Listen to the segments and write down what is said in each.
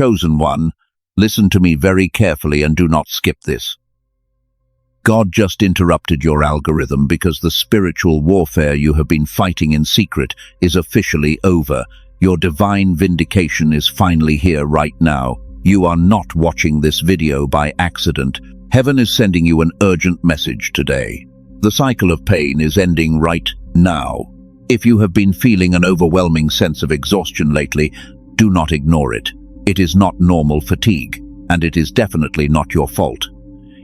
Chosen one, listen to me very carefully and do not skip this. God just interrupted your algorithm because the spiritual warfare you have been fighting in secret is officially over. Your divine vindication is finally here right now. You are not watching this video by accident. Heaven is sending you an urgent message today. The cycle of pain is ending right now. If you have been feeling an overwhelming sense of exhaustion lately, do not ignore it. It is not normal fatigue, and it is definitely not your fault.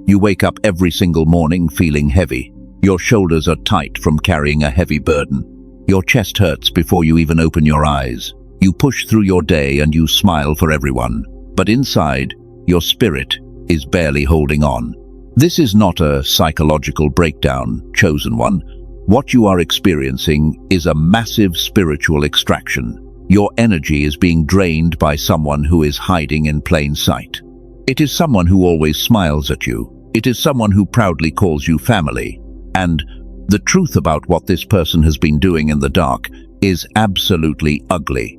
You wake up every single morning feeling heavy. Your shoulders are tight from carrying a heavy burden. Your chest hurts before you even open your eyes. You push through your day and you smile for everyone. But inside, your spirit is barely holding on. This is not a psychological breakdown, chosen one. What you are experiencing is a massive spiritual extraction. Your energy is being drained by someone who is hiding in plain sight. It is someone who always smiles at you. It is someone who proudly calls you family. And the truth about what this person has been doing in the dark is absolutely ugly.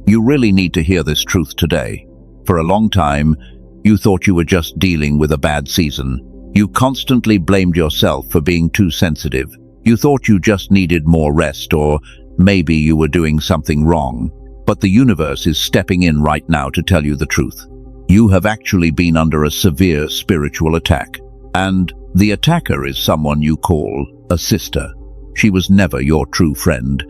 You really need to hear this truth today. For a long time, you thought you were just dealing with a bad season. You constantly blamed yourself for being too sensitive. You thought you just needed more rest, or maybe you were doing something wrong. But the universe is stepping in right now to tell you the truth. You have actually been under a severe spiritual attack. And the attacker is someone you call a sister. She was never your true friend,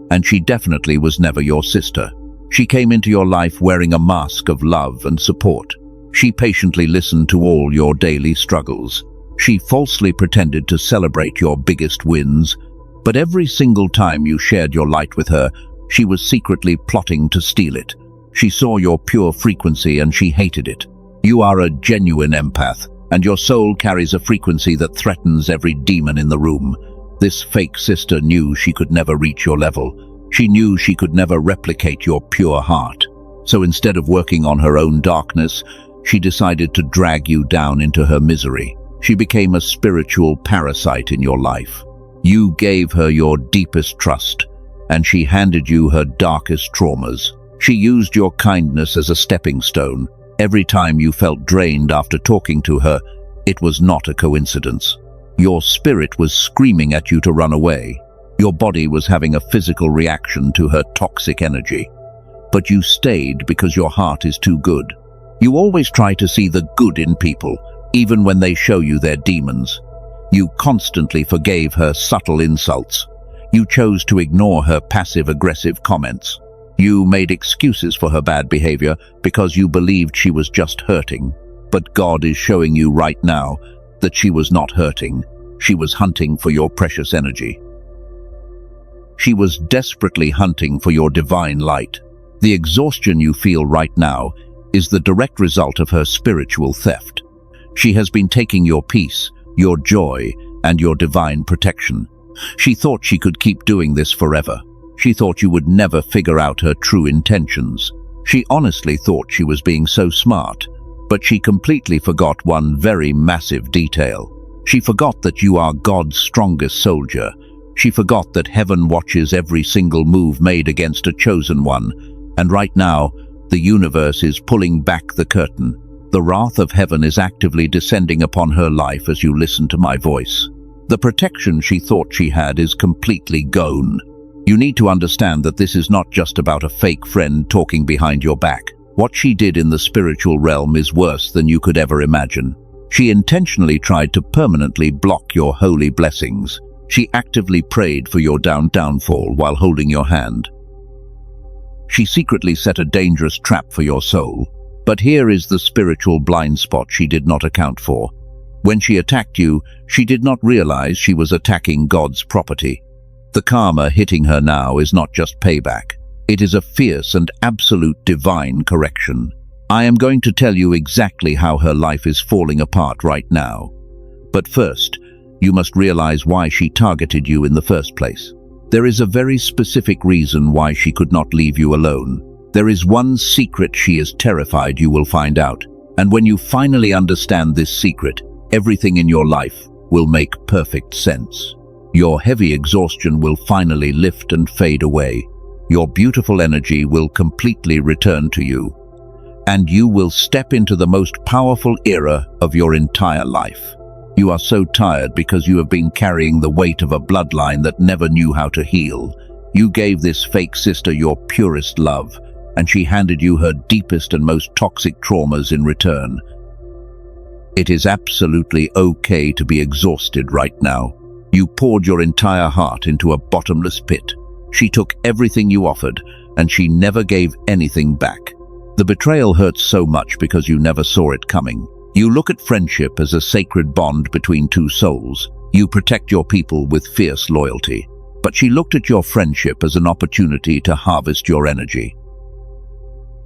and she definitely was never your sister. She came into your life wearing a mask of love and support. She patiently listened to all your daily struggles. She falsely pretended to celebrate your biggest wins, but every single time you shared your light with her, she was secretly plotting to steal it. She saw your pure frequency and she hated it. You are a genuine empath, and your soul carries a frequency that threatens every demon in the room. This fake sister knew she could never reach your level. She knew she could never replicate your pure heart. So instead of working on her own darkness, she decided to drag you down into her misery. She became a spiritual parasite in your life. You gave her your deepest trust, and she handed you her darkest traumas. She used your kindness as a stepping stone. Every time you felt drained after talking to her, it was not a coincidence. Your spirit was screaming at you to run away. Your body was having a physical reaction to her toxic energy. But you stayed because your heart is too good. You always try to see the good in people, even when they show you their demons. You constantly forgave her subtle insults. You chose to ignore her passive-aggressive comments. You made excuses for her bad behavior because you believed she was just hurting. But God is showing you right now that she was not hurting. She was hunting for your precious energy. She was desperately hunting for your divine light. The exhaustion you feel right now is the direct result of her spiritual theft. She has been taking your peace, your joy, and your divine protection. She thought she could keep doing this forever. She thought you would never figure out her true intentions. She honestly thought she was being so smart, but she completely forgot one very massive detail. She forgot that you are God's strongest soldier. She forgot that heaven watches every single move made against a chosen one, and right now, the universe is pulling back the curtain. The wrath of heaven is actively descending upon her life as you listen to my voice. The protection she thought she had is completely gone. You need to understand that this is not just about a fake friend talking behind your back. What she did in the spiritual realm is worse than you could ever imagine. She intentionally tried to permanently block your holy blessings. She actively prayed for your downfall while holding your hand. She secretly set a dangerous trap for your soul. But here is the spiritual blind spot she did not account for. When she attacked you, she did not realize she was attacking God's property. The karma hitting her now is not just payback. It is a fierce and absolute divine correction. I am going to tell you exactly how her life is falling apart right now. But first, you must realize why she targeted you in the first place. There is a very specific reason why she could not leave you alone. There is one secret she is terrified you will find out. And when you finally understand this secret, everything in your life will make perfect sense. Your heavy exhaustion will finally lift and fade away. Your beautiful energy will completely return to you, and you will step into the most powerful era of your entire life. You are so tired because you have been carrying the weight of a bloodline that never knew how to heal. You gave this fake sister your purest love, and she handed you her deepest and most toxic traumas in return. It is absolutely okay to be exhausted right now. You poured your entire heart into a bottomless pit. She took everything you offered, and she never gave anything back. The betrayal hurts so much because you never saw it coming. You look at friendship as a sacred bond between two souls. You protect your people with fierce loyalty. But she looked at your friendship as an opportunity to harvest your energy.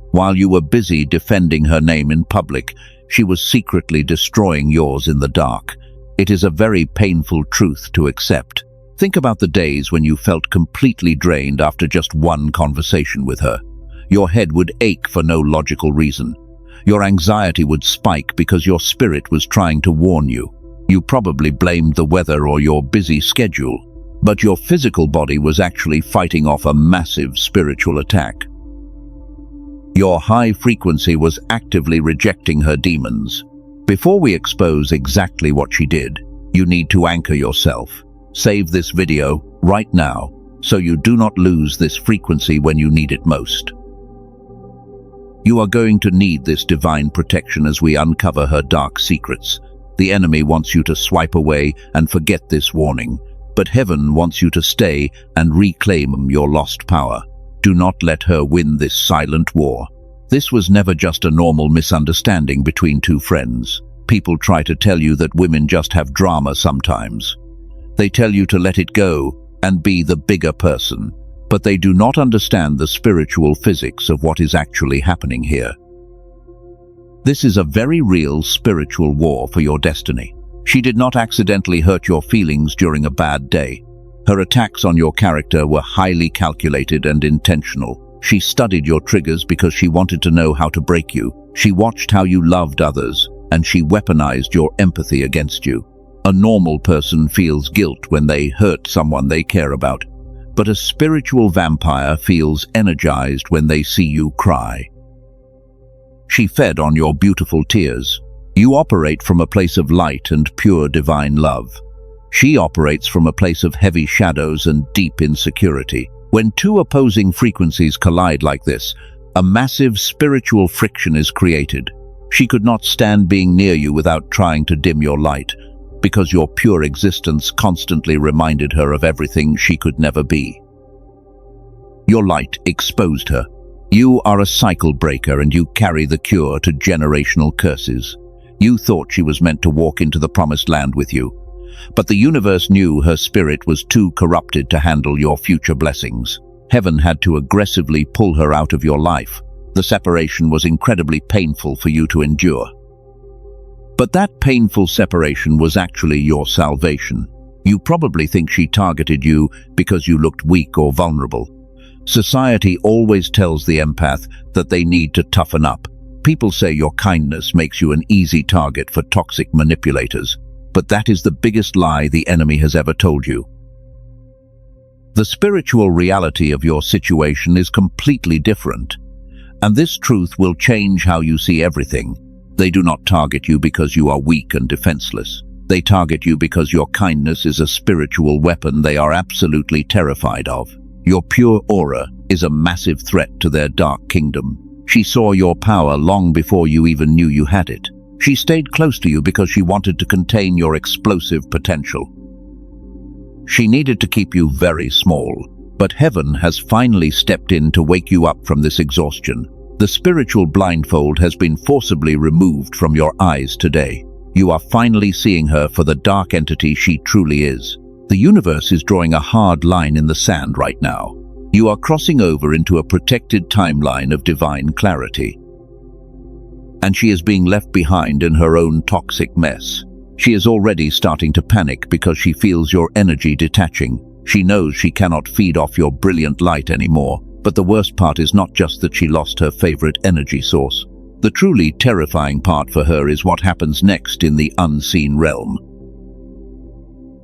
While you were busy defending her name in public, she was secretly destroying yours in the dark. It is a very painful truth to accept. Think about the days when you felt completely drained after just one conversation with her. Your head would ache for no logical reason. Your anxiety would spike because your spirit was trying to warn you. You probably blamed the weather or your busy schedule, but your physical body was actually fighting off a massive spiritual attack. Your high frequency was actively rejecting her demons. Before we expose exactly what she did, you need to anchor yourself. Save this video right now so you do not lose this frequency when you need it most. You are going to need this divine protection as we uncover her dark secrets. The enemy wants you to swipe away and forget this warning, but heaven wants you to stay and reclaim your lost power. Do not let her win this silent war. This was never just a normal misunderstanding between two friends. People try to tell you that women just have drama sometimes. They tell you to let it go and be the bigger person, but they do not understand the spiritual physics of what is actually happening here. This is a very real spiritual war for your destiny. She did not accidentally hurt your feelings during a bad day. Her attacks on your character were highly calculated and intentional. She studied your triggers because she wanted to know how to break you. She watched how you loved others, and she weaponized your empathy against you. A normal person feels guilt when they hurt someone they care about, but a spiritual vampire feels energized when they see you cry. She fed on your beautiful tears. You operate from a place of light and pure divine love. She operates from a place of heavy shadows and deep insecurity. When two opposing frequencies collide like this, a massive spiritual friction is created. She could not stand being near you without trying to dim your light, because your pure existence constantly reminded her of everything she could never be. Your light exposed her. You are a cycle breaker and you carry the cure to generational curses. You thought she was meant to walk into the promised land with you, but the universe knew her spirit was too corrupted to handle your future blessings. Heaven had to aggressively pull her out of your life. The separation was incredibly painful for you to endure. But that painful separation was actually your salvation. You probably think she targeted you because you looked weak or vulnerable. Society always tells the empath that they need to toughen up. People say your kindness makes you an easy target for toxic manipulators, but that is the biggest lie the enemy has ever told you. The spiritual reality of your situation is completely different, and this truth will change how you see everything. They do not target you because you are weak and defenseless. They target you because your kindness is a spiritual weapon they are absolutely terrified of. Your pure aura is a massive threat to their dark kingdom. She saw your power long before you even knew you had it. She stayed close to you because she wanted to contain your explosive potential. She needed to keep you very small, but heaven has finally stepped in to wake you up from this exhaustion. The spiritual blindfold has been forcibly removed from your eyes today. You are finally seeing her for the dark entity she truly is. The universe is drawing a hard line in the sand right now. You are crossing over into a protected timeline of divine clarity. And she is being left behind in her own toxic mess. She is already starting to panic because she feels your energy detaching. She knows she cannot feed off your brilliant light anymore. But the worst part is not just that she lost her favorite energy source. The truly terrifying part for her is what happens next in the unseen realm.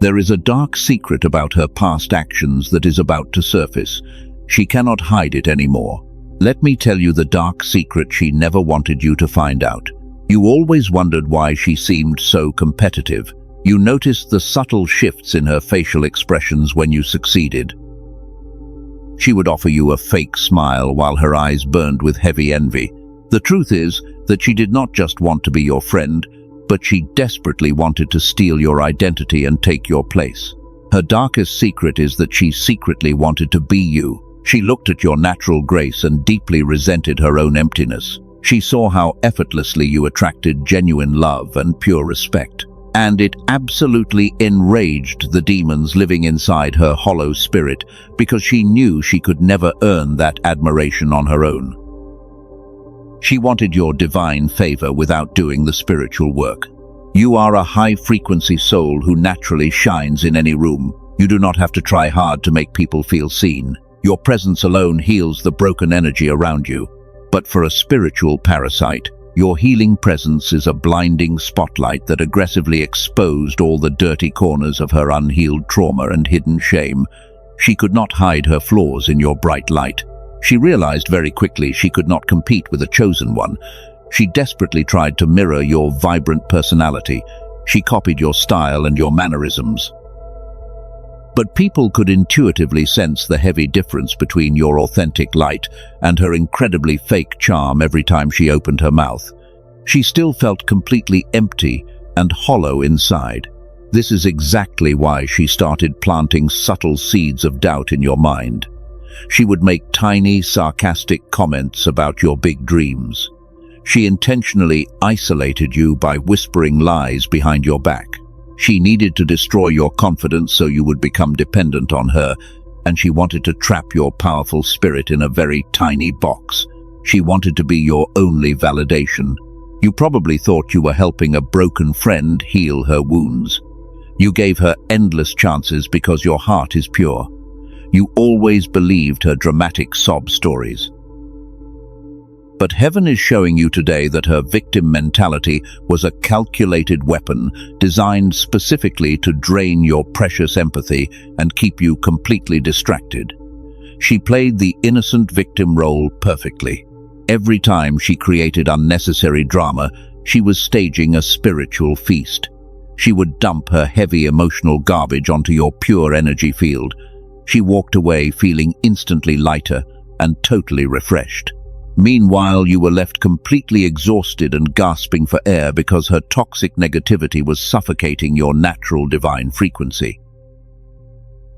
There is a dark secret about her past actions that is about to surface. She cannot hide it anymore. Let me tell you the dark secret she never wanted you to find out. You always wondered why she seemed so competitive. You noticed the subtle shifts in her facial expressions when you succeeded. She would offer you a fake smile while her eyes burned with heavy envy. The truth is that she did not just want to be your friend, but she desperately wanted to steal your identity and take your place. Her darkest secret is that she secretly wanted to be you. She looked at your natural grace and deeply resented her own emptiness. She saw how effortlessly you attracted genuine love and pure respect. And it absolutely enraged the demons living inside her hollow spirit because she knew she could never earn that admiration on her own. She wanted your divine favor without doing the spiritual work. You are a high-frequency soul who naturally shines in any room. You do not have to try hard to make people feel seen. Your presence alone heals the broken energy around you. But for a spiritual parasite, your healing presence is a blinding spotlight that aggressively exposed all the dirty corners of her unhealed trauma and hidden shame. She could not hide her flaws in your bright light. She realized very quickly she could not compete with a chosen one. She desperately tried to mirror your vibrant personality. She copied your style and your mannerisms. But people could intuitively sense the heavy difference between your authentic light and her incredibly fake charm every time she opened her mouth. She still felt completely empty and hollow inside. This is exactly why she started planting subtle seeds of doubt in your mind. She would make tiny, sarcastic comments about your big dreams. She intentionally isolated you by whispering lies behind your back. She needed to destroy your confidence so you would become dependent on her, and she wanted to trap your powerful spirit in a very tiny box. She wanted to be your only validation. You probably thought you were helping a broken friend heal her wounds. You gave her endless chances because your heart is pure. You always believed her dramatic sob stories. But heaven is showing you today that her victim mentality was a calculated weapon designed specifically to drain your precious empathy and keep you completely distracted. She played the innocent victim role perfectly. Every time she created unnecessary drama, she was staging a spiritual feast. She would dump her heavy emotional garbage onto your pure energy field. She walked away feeling instantly lighter and totally refreshed. Meanwhile, you were left completely exhausted and gasping for air because her toxic negativity was suffocating your natural divine frequency.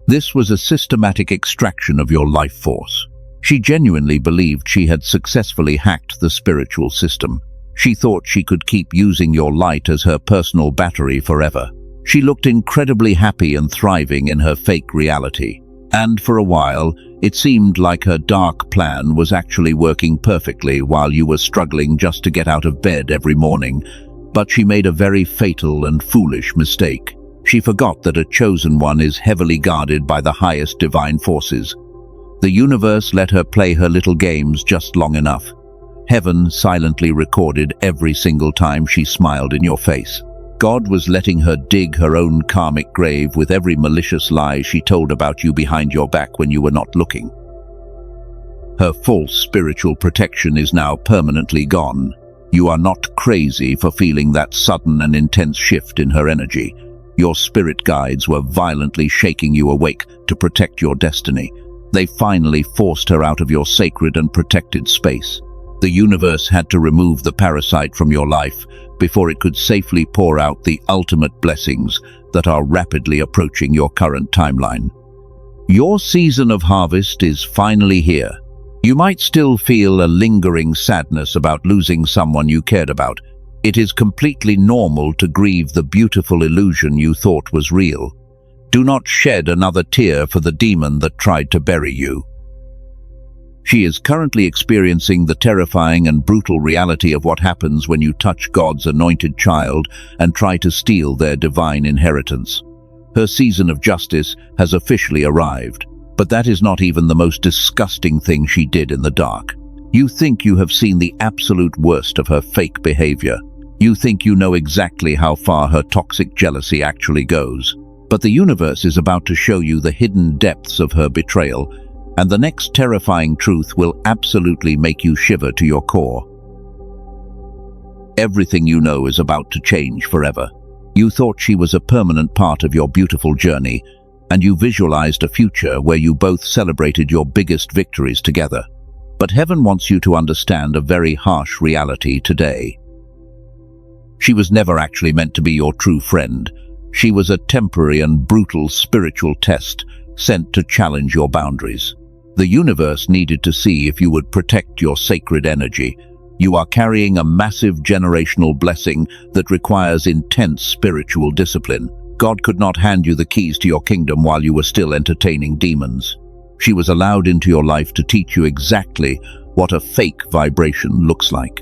This was a systematic extraction of your life force. She genuinely believed she had successfully hacked the spiritual system. She thought she could keep using your light as her personal battery forever. She looked incredibly happy and thriving in her fake reality. And for a while, it seemed like her dark plan was actually working perfectly while you were struggling just to get out of bed every morning. But she made a very fatal and foolish mistake. She forgot that a chosen one is heavily guarded by the highest divine forces. The universe let her play her little games just long enough. Heaven silently recorded every single time she smiled in your face. God was letting her dig her own karmic grave with every malicious lie she told about you behind your back when you were not looking. Her false spiritual protection is now permanently gone. You are not crazy for feeling that sudden and intense shift in her energy. Your spirit guides were violently shaking you awake to protect your destiny. They finally forced her out of your sacred and protected space. The universe had to remove the parasite from your life before it could safely pour out the ultimate blessings that are rapidly approaching your current timeline. Your season of harvest is finally here. You might still feel a lingering sadness about losing someone you cared about. It is completely normal to grieve the beautiful illusion you thought was real. Do not shed another tear for the demon that tried to bury you. She is currently experiencing the terrifying and brutal reality of what happens when you touch God's anointed child and try to steal their divine inheritance. Her season of justice has officially arrived, but that is not even the most disgusting thing she did in the dark. You think you have seen the absolute worst of her fake behavior. You think you know exactly how far her toxic jealousy actually goes. But the universe is about to show you the hidden depths of her betrayal. And the next terrifying truth will absolutely make you shiver to your core. Everything you know is about to change forever. You thought she was a permanent part of your beautiful journey, and you visualized a future where you both celebrated your biggest victories together. But heaven wants you to understand a very harsh reality today. She was never actually meant to be your true friend. She was a temporary and brutal spiritual test sent to challenge your boundaries. The universe needed to see if you would protect your sacred energy. You are carrying a massive generational blessing that requires intense spiritual discipline. God could not hand you the keys to your kingdom while you were still entertaining demons. She was allowed into your life to teach you exactly what a fake vibration looks like.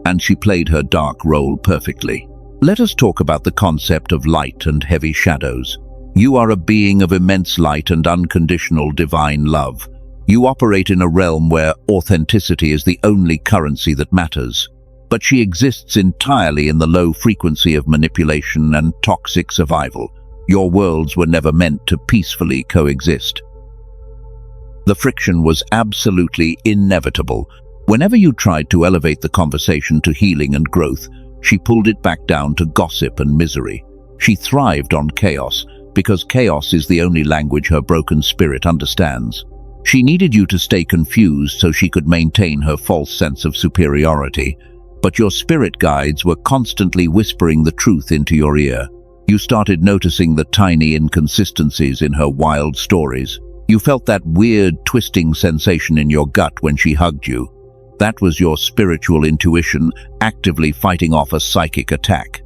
And she played her dark role perfectly. Let us talk about the concept of light and heavy shadows. You are a being of immense light and unconditional divine love. You operate in a realm where authenticity is the only currency that matters. But she exists entirely in the low frequency of manipulation and toxic survival. Your worlds were never meant to peacefully coexist. The friction was absolutely inevitable. Whenever you tried to elevate the conversation to healing and growth, she pulled it back down to gossip and misery. She thrived on chaos, because chaos is the only language her broken spirit understands. She needed you to stay confused so she could maintain her false sense of superiority, but your spirit guides were constantly whispering the truth into your ear. You started noticing the tiny inconsistencies in her wild stories. You felt that weird, twisting sensation in your gut when she hugged you. That was your spiritual intuition actively fighting off a psychic attack.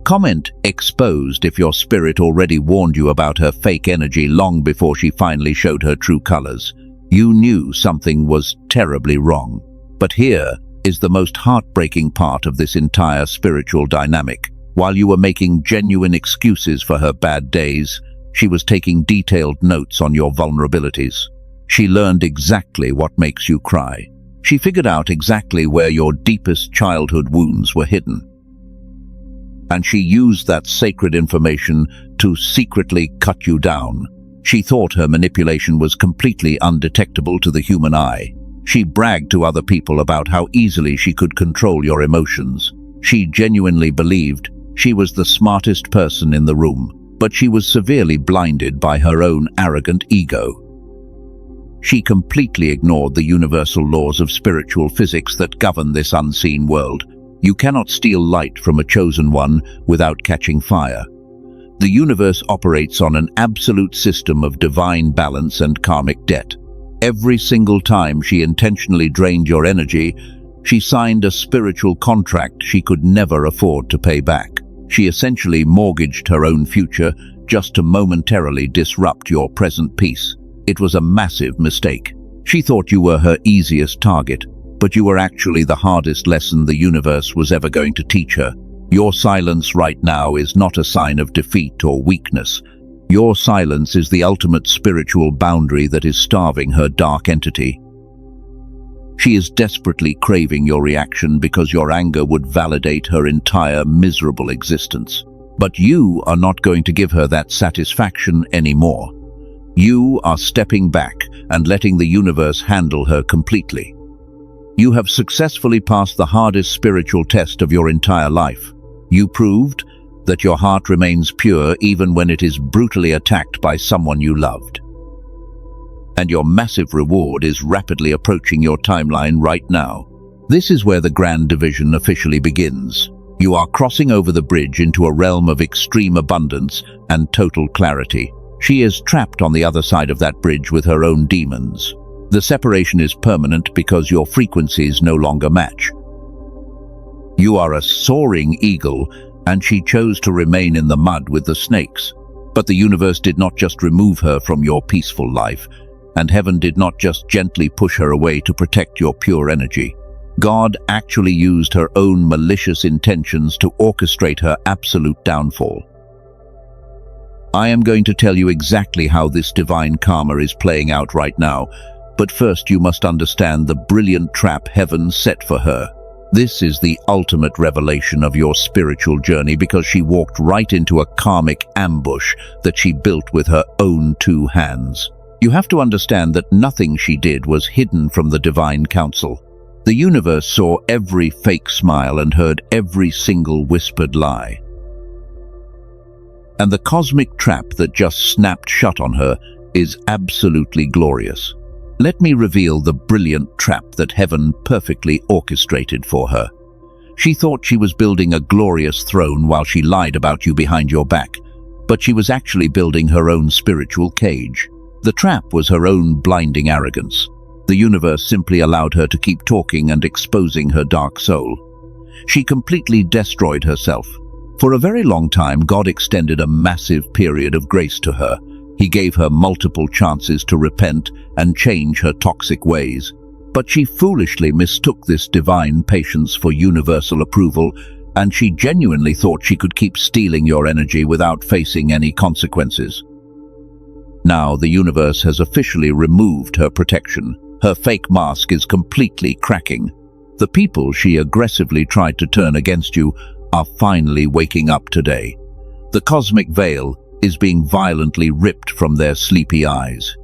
Comment exposed if your spirit already warned you about her fake energy long before she finally showed her true colors. You knew something was terribly wrong. But here is the most heartbreaking part of this entire spiritual dynamic. While you were making genuine excuses for her bad days, she was taking detailed notes on your vulnerabilities. She learned exactly what makes you cry. She figured out exactly where your deepest childhood wounds were hidden. And she used that sacred information to secretly cut you down. She thought her manipulation was completely undetectable to the human eye. She bragged to other people about how easily she could control your emotions. She genuinely believed she was the smartest person in the room, but she was severely blinded by her own arrogant ego. She completely ignored the universal laws of spiritual physics that govern this unseen world. You cannot steal light from a chosen one without catching fire. The universe operates on an absolute system of divine balance and karmic debt. Every single time she intentionally drained your energy, she signed a spiritual contract she could never afford to pay back. She essentially mortgaged her own future just to momentarily disrupt your present peace. It was a massive mistake. She thought you were her easiest target, but you were actually the hardest lesson the universe was ever going to teach her. Your silence right now is not a sign of defeat or weakness. Your silence is the ultimate spiritual boundary that is starving her dark entity. She is desperately craving your reaction because your anger would validate her entire miserable existence. But you are not going to give her that satisfaction anymore. You are stepping back and letting the universe handle her completely. You have successfully passed the hardest spiritual test of your entire life. You proved that your heart remains pure even when it is brutally attacked by someone you loved. And your massive reward is rapidly approaching your timeline right now. This is where the grand division officially begins. You are crossing over the bridge into a realm of extreme abundance and total clarity. She is trapped on the other side of that bridge with her own demons. The separation is permanent because your frequencies no longer match. You are a soaring eagle, and she chose to remain in the mud with the snakes. But the universe did not just remove her from your peaceful life, and heaven did not just gently push her away to protect your pure energy. God actually used her own malicious intentions to orchestrate her absolute downfall. I am going to tell you exactly how this divine karma is playing out right now, but first you must understand the brilliant trap heaven set for her. This is the ultimate revelation of your spiritual journey because she walked right into a karmic ambush that she built with her own 2 hands. You have to understand that nothing she did was hidden from the divine council. The universe saw every fake smile and heard every single whispered lie. And the cosmic trap that just snapped shut on her is absolutely glorious. Let me reveal the brilliant trap that heaven perfectly orchestrated for her. She thought she was building a glorious throne while she lied about you behind your back, but she was actually building her own spiritual cage. The trap was her own blinding arrogance. The universe simply allowed her to keep talking and exposing her dark soul. She completely destroyed herself. For a very long time, God extended a massive period of grace to her. He gave her multiple chances to repent and change her toxic ways. But she foolishly mistook this divine patience for universal approval, and she genuinely thought she could keep stealing your energy without facing any consequences. Now the universe has officially removed her protection. Her fake mask is completely cracking. The people she aggressively tried to turn against you are finally waking up today. The cosmic veil is being violently ripped from their sleepy eyes.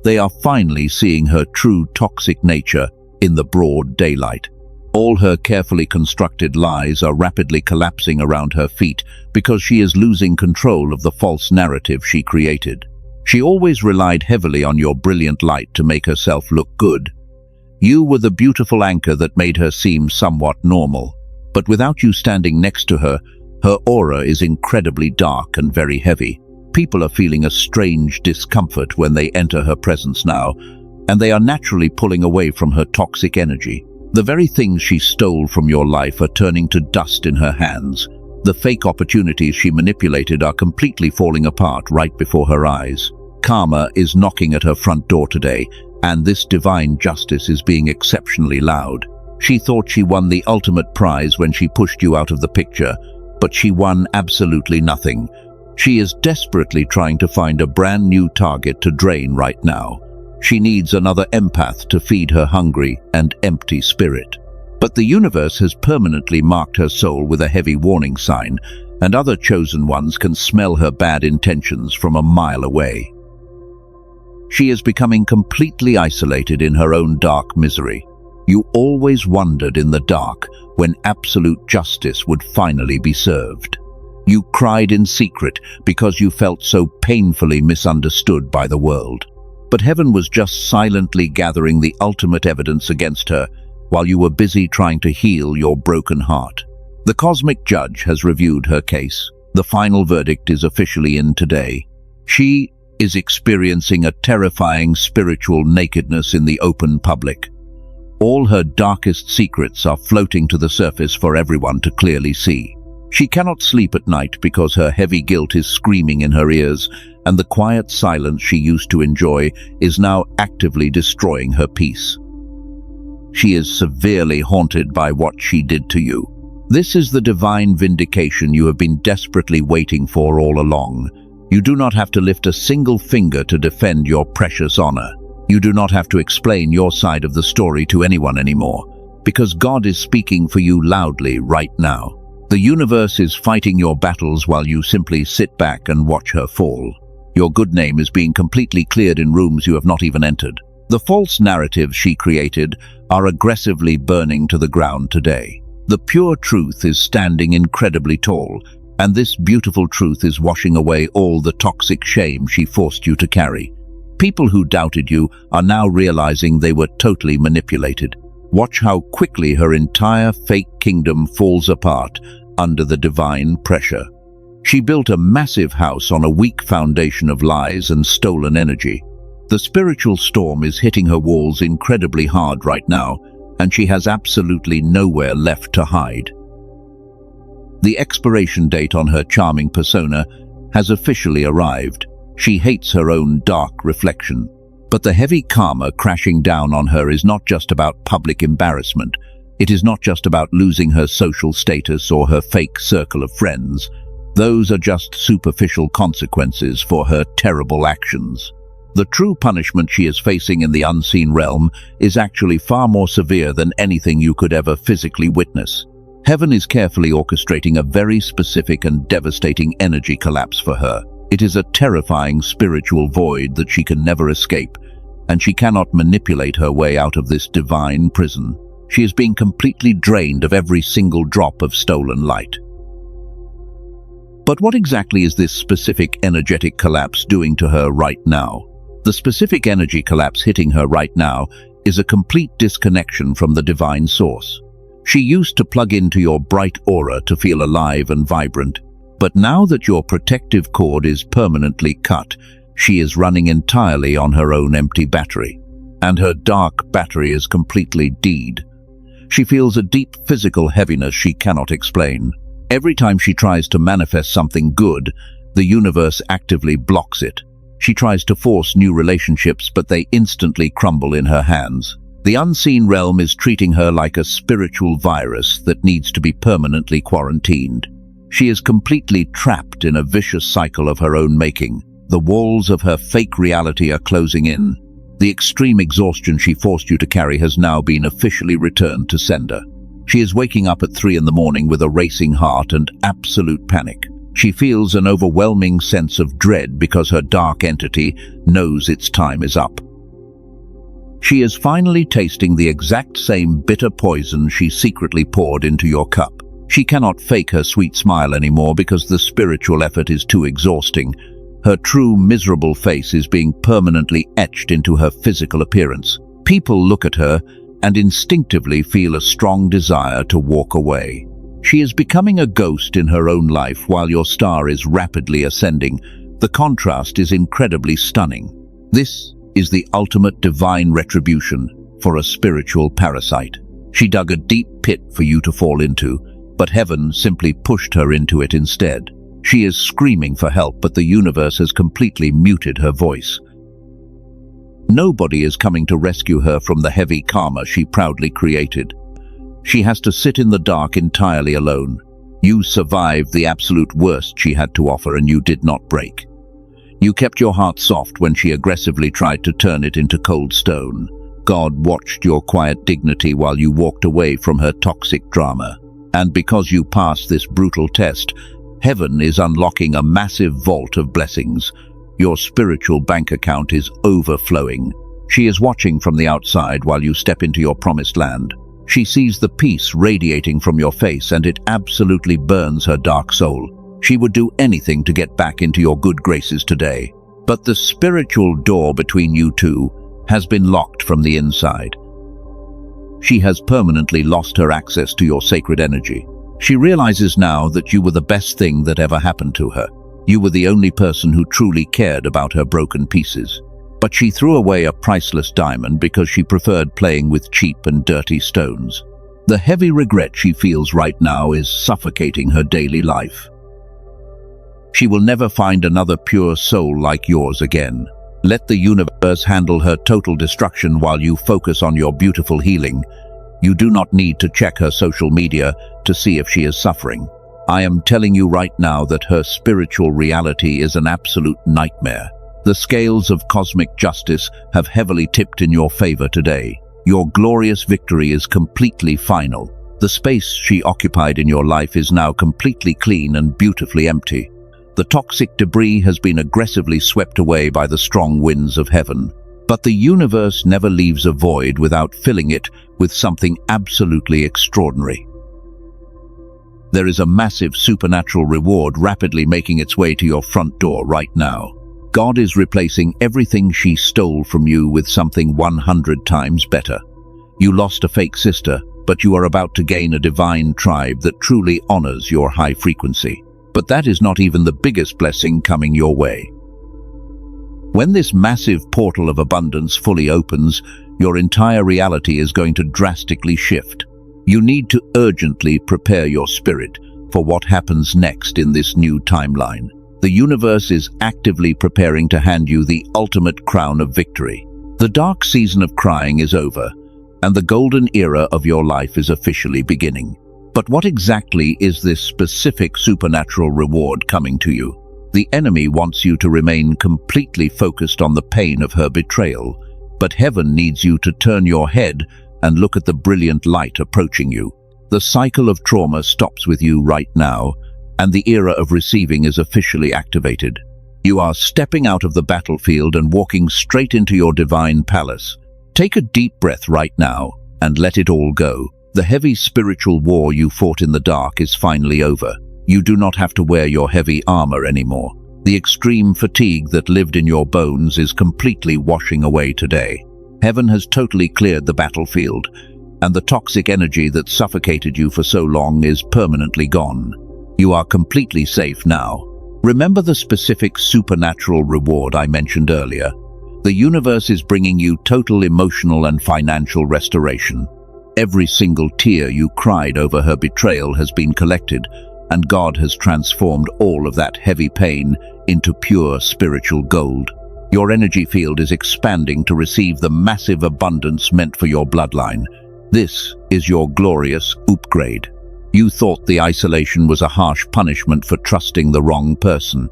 They are finally seeing her true toxic nature in the broad daylight. All her carefully constructed lies are rapidly collapsing around her feet because she is losing control of the false narrative she created. She always relied heavily on your brilliant light to make herself look good. You were the beautiful anchor that made her seem somewhat normal. But without you standing next to her, her aura is incredibly dark and very heavy. People are feeling a strange discomfort when they enter her presence now, and they are naturally pulling away from her toxic energy. The very things she stole from your life are turning to dust in her hands. The fake opportunities she manipulated are completely falling apart right before her eyes. Karma is knocking at her front door today, and this divine justice is being exceptionally loud. She thought she won the ultimate prize when she pushed you out of the picture, but she won absolutely nothing. She is desperately trying to find a brand new target to drain right now. She needs another empath to feed her hungry and empty spirit. But the universe has permanently marked her soul with a heavy warning sign, and other chosen ones can smell her bad intentions from a mile away. She is becoming completely isolated in her own dark misery. You always wondered in the dark when absolute justice would finally be served. You cried in secret because you felt so painfully misunderstood by the world. But heaven was just silently gathering the ultimate evidence against her while you were busy trying to heal your broken heart. The cosmic judge has reviewed her case. The final verdict is officially in today. She is experiencing a terrifying spiritual nakedness in the open public. All her darkest secrets are floating to the surface for everyone to clearly see. She cannot sleep at night because her heavy guilt is screaming in her ears, and the quiet silence she used to enjoy is now actively destroying her peace. She is severely haunted by what she did to you. This is the divine vindication you have been desperately waiting for all along. You do not have to lift a single finger to defend your precious honor. You do not have to explain your side of the story to anyone anymore, because God is speaking for you loudly right now. The universe is fighting your battles while you simply sit back and watch her fall. Your good name is being completely cleared in rooms you have not even entered. The false narratives she created are aggressively burning to the ground today. The pure truth is standing incredibly tall, and this beautiful truth is washing away all the toxic shame she forced you to carry. People who doubted you are now realizing they were totally manipulated. Watch how quickly her entire fake kingdom falls apart under the divine pressure. She built a massive house on a weak foundation of lies and stolen energy. The spiritual storm is hitting her walls incredibly hard right now, and she has absolutely nowhere left to hide. The expiration date on her charming persona has officially arrived. She hates her own dark reflection. But the heavy karma crashing down on her is not just about public embarrassment. It is not just about losing her social status or her fake circle of friends. Those are just superficial consequences for her terrible actions. The true punishment she is facing in the unseen realm is actually far more severe than anything you could ever physically witness. Heaven is carefully orchestrating a very specific and devastating energy collapse for her. It is a terrifying spiritual void that she can never escape, and she cannot manipulate her way out of this divine prison. She is being completely drained of every single drop of stolen light. But what exactly is this specific energetic collapse doing to her right now? The specific energy collapse hitting her right now is a complete disconnection from the divine source. She used to plug into your bright aura to feel alive and vibrant, but now that your protective cord is permanently cut, she is running entirely on her own empty battery, and her dark battery is completely dead. She feels a deep physical heaviness she cannot explain. Every time she tries to manifest something good, the universe actively blocks it. She tries to force new relationships, but they instantly crumble in her hands. The unseen realm is treating her like a spiritual virus that needs to be permanently quarantined. She is completely trapped in a vicious cycle of her own making. The walls of her fake reality are closing in. The extreme exhaustion she forced you to carry has now been officially returned to sender. She is waking up at 3 in the morning with a racing heart and absolute panic. She feels an overwhelming sense of dread because her dark entity knows its time is up. She is finally tasting the exact same bitter poison she secretly poured into your cup. She cannot fake her sweet smile anymore because the spiritual effort is too exhausting. Her true miserable face is being permanently etched into her physical appearance. People look at her and instinctively feel a strong desire to walk away. She is becoming a ghost in her own life while your star is rapidly ascending. The contrast is incredibly stunning. This is the ultimate divine retribution for a spiritual parasite. She dug a deep pit for you to fall into, but heaven simply pushed her into it instead. She is screaming for help, but the universe has completely muted her voice. Nobody is coming to rescue her from the heavy karma she proudly created. She has to sit in the dark entirely alone. You survived the absolute worst she had to offer, and you did not break. You kept your heart soft when she aggressively tried to turn it into cold stone. God watched your quiet dignity while you walked away from her toxic drama. And because you passed this brutal test, heaven is unlocking a massive vault of blessings. Your spiritual bank account is overflowing. She is watching from the outside while you step into your promised land. She sees the peace radiating from your face, and it absolutely burns her dark soul. She would do anything to get back into your good graces today. But the spiritual door between you two has been locked from the inside. She has permanently lost her access to your sacred energy. She realizes now that you were the best thing that ever happened to her. You were the only person who truly cared about her broken pieces. But she threw away a priceless diamond because she preferred playing with cheap and dirty stones. The heavy regret she feels right now is suffocating her daily life. She will never find another pure soul like yours again. Let the universe handle her total destruction while you focus on your beautiful healing. You do not need to check her social media to see if she is suffering. I am telling you right now that her spiritual reality is an absolute nightmare. The scales of cosmic justice have heavily tipped in your favor today. Your glorious victory is completely final. The space she occupied in your life is now completely clean and beautifully empty. The toxic debris has been aggressively swept away by the strong winds of heaven. But the universe never leaves a void without filling it with something absolutely extraordinary. There is a massive supernatural reward rapidly making its way to your front door right now. God is replacing everything she stole from you with something 100 times better. You lost a fake sister, but you are about to gain a divine tribe that truly honors your high frequency. But that is not even the biggest blessing coming your way. When this massive portal of abundance fully opens, your entire reality is going to drastically shift. You need to urgently prepare your spirit for what happens next in this new timeline. The universe is actively preparing to hand you the ultimate crown of victory. The dark season of crying is over, and the golden era of your life is officially beginning. But what exactly is this specific supernatural reward coming to you? The enemy wants you to remain completely focused on the pain of her betrayal, but heaven needs you to turn your head and look at the brilliant light approaching you. The cycle of trauma stops with you right now, and the era of receiving is officially activated. You are stepping out of the battlefield and walking straight into your divine palace. Take a deep breath right now and let it all go. The heavy spiritual war you fought in the dark is finally over. You do not have to wear your heavy armor anymore. The extreme fatigue that lived in your bones is completely washing away today. Heaven has totally cleared the battlefield, and the toxic energy that suffocated you for so long is permanently gone. You are completely safe now. Remember the specific supernatural reward I mentioned earlier? The universe is bringing you total emotional and financial restoration. Every single tear you cried over her betrayal has been collected, and God has transformed all of that heavy pain into pure spiritual gold. Your energy field is expanding to receive the massive abundance meant for your bloodline. This is your glorious upgrade. You thought the isolation was a harsh punishment for trusting the wrong person,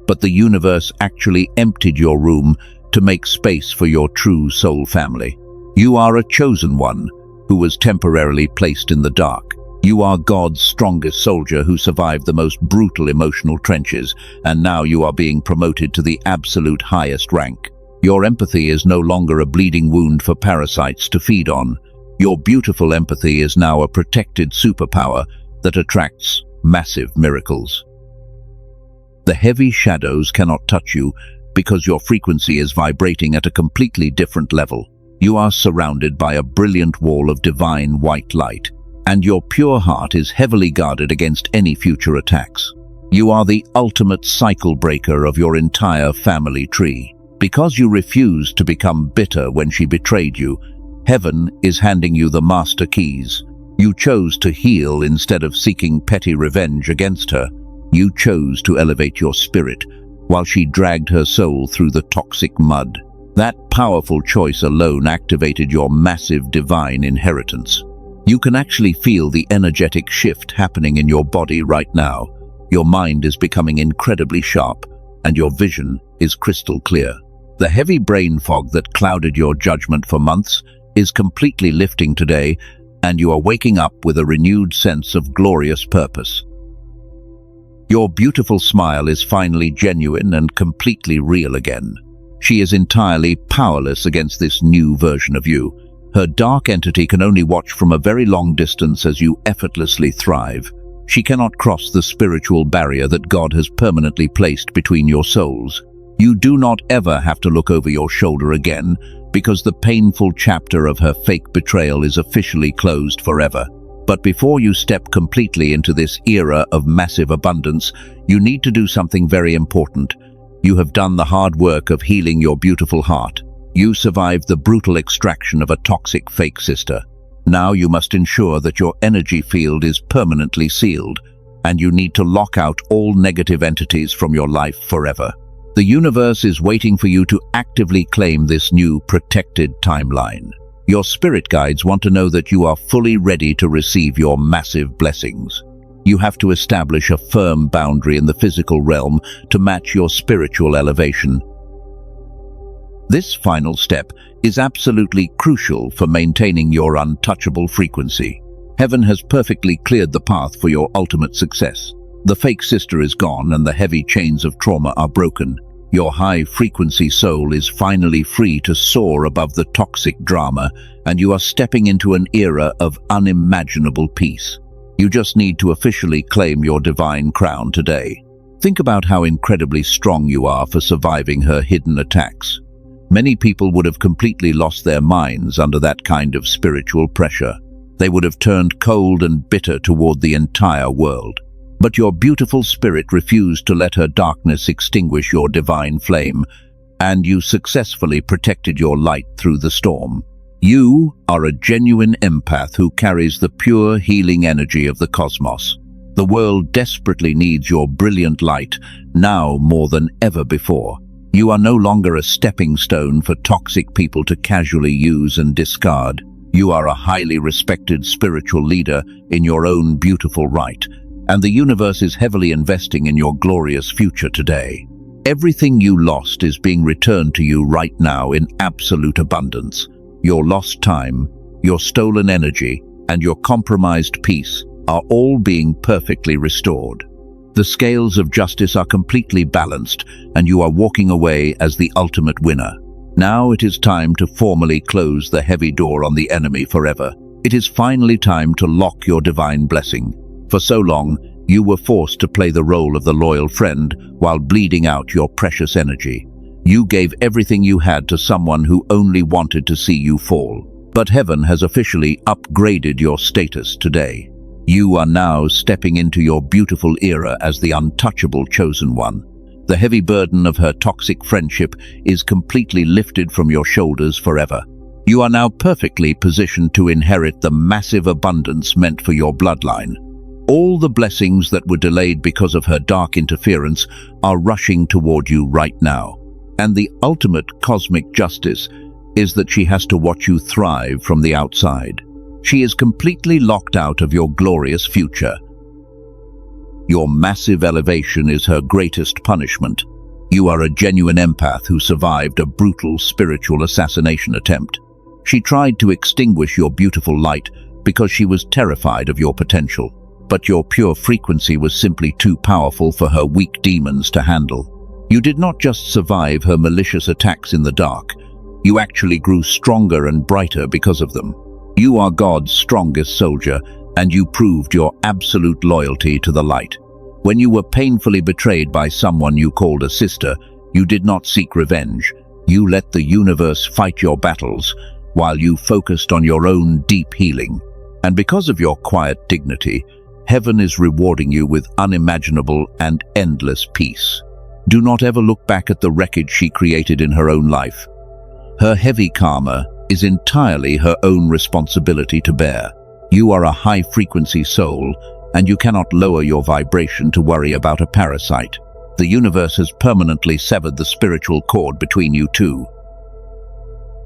but the universe actually emptied your room to make space for your true soul family. You are a chosen one who was temporarily placed in the dark. You are God's strongest soldier who survived the most brutal emotional trenches, and now you are being promoted to the absolute highest rank. Your empathy is no longer a bleeding wound for parasites to feed on. Your beautiful empathy is now a protected superpower that attracts massive miracles. The heavy shadows cannot touch you because your frequency is vibrating at a completely different level. You are surrounded by a brilliant wall of divine white light, and your pure heart is heavily guarded against any future attacks. You are the ultimate cycle breaker of your entire family tree. Because you refused to become bitter when she betrayed you, Heaven is handing you the master keys. You chose to heal instead of seeking petty revenge against her. You chose to elevate your spirit while she dragged her soul through the toxic mud. That powerful choice alone activated your massive divine inheritance. You can actually feel the energetic shift happening in your body right now. Your mind is becoming incredibly sharp, and your vision is crystal clear. The heavy brain fog that clouded your judgment for months is completely lifting today, and you are waking up with a renewed sense of glorious purpose. Your beautiful smile is finally genuine and completely real again. She is entirely powerless against this new version of you. Her dark entity can only watch from a very long distance as you effortlessly thrive. She cannot cross the spiritual barrier that God has permanently placed between your souls. You do not ever have to look over your shoulder again, because the painful chapter of her fake betrayal is officially closed forever. But before you step completely into this era of massive abundance, you need to do something very important. You have done the hard work of healing your beautiful heart. You survived the brutal extraction of a toxic fake sister. Now you must ensure that your energy field is permanently sealed, and you need to lock out all negative entities from your life forever. The universe is waiting for you to actively claim this new protected timeline. Your spirit guides want to know that you are fully ready to receive your massive blessings. You have to establish a firm boundary in the physical realm to match your spiritual elevation. This final step is absolutely crucial for maintaining your untouchable frequency. Heaven has perfectly cleared the path for your ultimate success. The fake sister is gone and the heavy chains of trauma are broken. Your high-frequency soul is finally free to soar above the toxic drama, and you are stepping into an era of unimaginable peace. You just need to officially claim your divine crown today. Think about how incredibly strong you are for surviving her hidden attacks. Many people would have completely lost their minds under that kind of spiritual pressure. They would have turned cold and bitter toward the entire world. But your beautiful spirit refused to let her darkness extinguish your divine flame, and you successfully protected your light through the storm. You are a genuine empath who carries the pure healing energy of the cosmos. The world desperately needs your brilliant light, now more than ever before. You are no longer a stepping stone for toxic people to casually use and discard. You are a highly respected spiritual leader in your own beautiful right, and the universe is heavily investing in your glorious future today. Everything you lost is being returned to you right now in absolute abundance. Your lost time, your stolen energy, and your compromised peace are all being perfectly restored. The scales of justice are completely balanced, and you are walking away as the ultimate winner. Now it is time to formally close the heavy door on the enemy forever. It is finally time to lock your divine blessing. For so long, you were forced to play the role of the loyal friend while bleeding out your precious energy. You gave everything you had to someone who only wanted to see you fall. But heaven has officially upgraded your status today. You are now stepping into your beautiful era as the untouchable chosen one. The heavy burden of her toxic friendship is completely lifted from your shoulders forever. You are now perfectly positioned to inherit the massive abundance meant for your bloodline. All the blessings that were delayed because of her dark interference are rushing toward you right now. And the ultimate cosmic justice is that she has to watch you thrive from the outside. She is completely locked out of your glorious future. Your massive elevation is her greatest punishment. You are a genuine empath who survived a brutal spiritual assassination attempt. She tried to extinguish your beautiful light because she was terrified of your potential. But your pure frequency was simply too powerful for her weak demons to handle. You did not just survive her malicious attacks in the dark, you actually grew stronger and brighter because of them. You are God's strongest soldier, and you proved your absolute loyalty to the light. When you were painfully betrayed by someone you called a sister, you did not seek revenge. You let the universe fight your battles, while you focused on your own deep healing. And because of your quiet dignity, heaven is rewarding you with unimaginable and endless peace. Do not ever look back at the wreckage she created in her own life. Her heavy karma is entirely her own responsibility to bear. You are a high-frequency soul, and you cannot lower your vibration to worry about a parasite. The universe has permanently severed the spiritual cord between you two.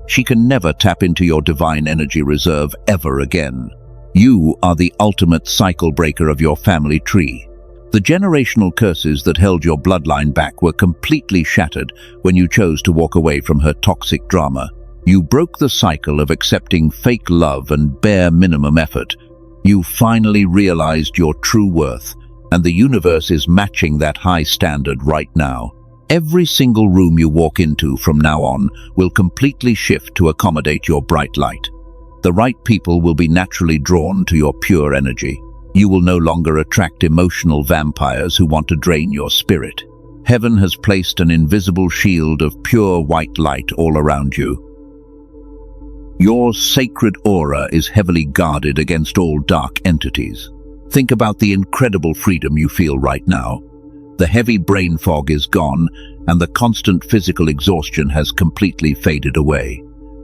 She can never tap into your divine energy reserve ever again. You are the ultimate cycle breaker of your family tree. The generational curses that held your bloodline back were completely shattered when you chose to walk away from her toxic drama. You broke the cycle of accepting fake love and bare minimum effort. You finally realized your true worth, and the universe is matching that high standard right now. Every single room you walk into from now on will completely shift to accommodate your bright light. The right people will be naturally drawn to your pure energy. You will no longer attract emotional vampires who want to drain your spirit. Heaven has placed an invisible shield of pure white light all around you. Your sacred aura is heavily guarded against all dark entities. Think about the incredible freedom you feel right now. The heavy brain fog is gone, and the constant physical exhaustion has completely faded away.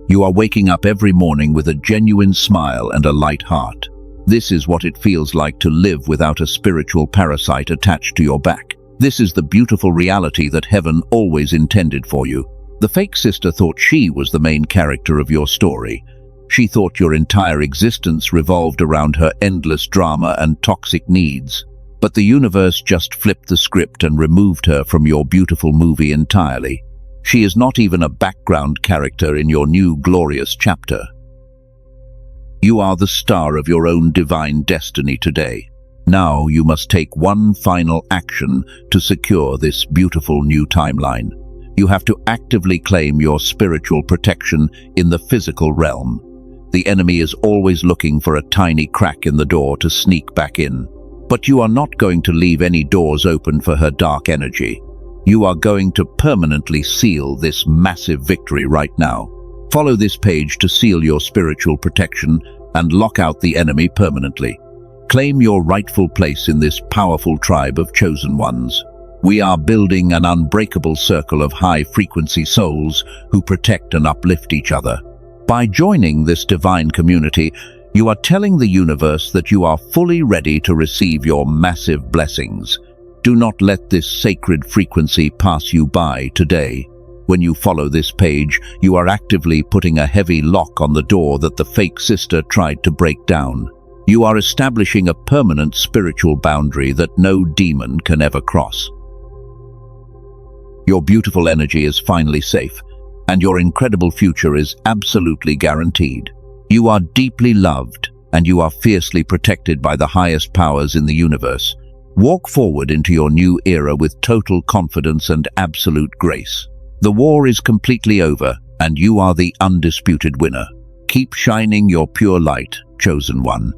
You are waking up every morning with a genuine smile and a light heart. This is what it feels like to live without a spiritual parasite attached to your back. This is the beautiful reality that heaven always intended for you. The fake sister thought she was the main character of your story. She thought your entire existence revolved around her endless drama and toxic needs. But the universe just flipped the script and removed her from your beautiful movie entirely. She is not even a background character in your new glorious chapter. You are the star of your own divine destiny today. Now you must take one final action to secure this beautiful new timeline. You have to actively claim your spiritual protection in the physical realm. The enemy is always looking for a tiny crack in the door to sneak back in. But you are not going to leave any doors open for her dark energy. You are going to permanently seal this massive victory right now. Follow this page to seal your spiritual protection and lock out the enemy permanently. Claim your rightful place in this powerful tribe of chosen ones. We are building an unbreakable circle of high-frequency souls who protect and uplift each other. By joining this divine community, you are telling the universe that you are fully ready to receive your massive blessings. Do not let this sacred frequency pass you by today. When you follow this page, you are actively putting a heavy lock on the door that the fake sister tried to break down. You are establishing a permanent spiritual boundary that no demon can ever cross. Your beautiful energy is finally safe, and your incredible future is absolutely guaranteed. You are deeply loved, and you are fiercely protected by the highest powers in the universe. Walk forward into your new era with total confidence and absolute grace. The war is completely over, and you are the undisputed winner. Keep shining your pure light, chosen one.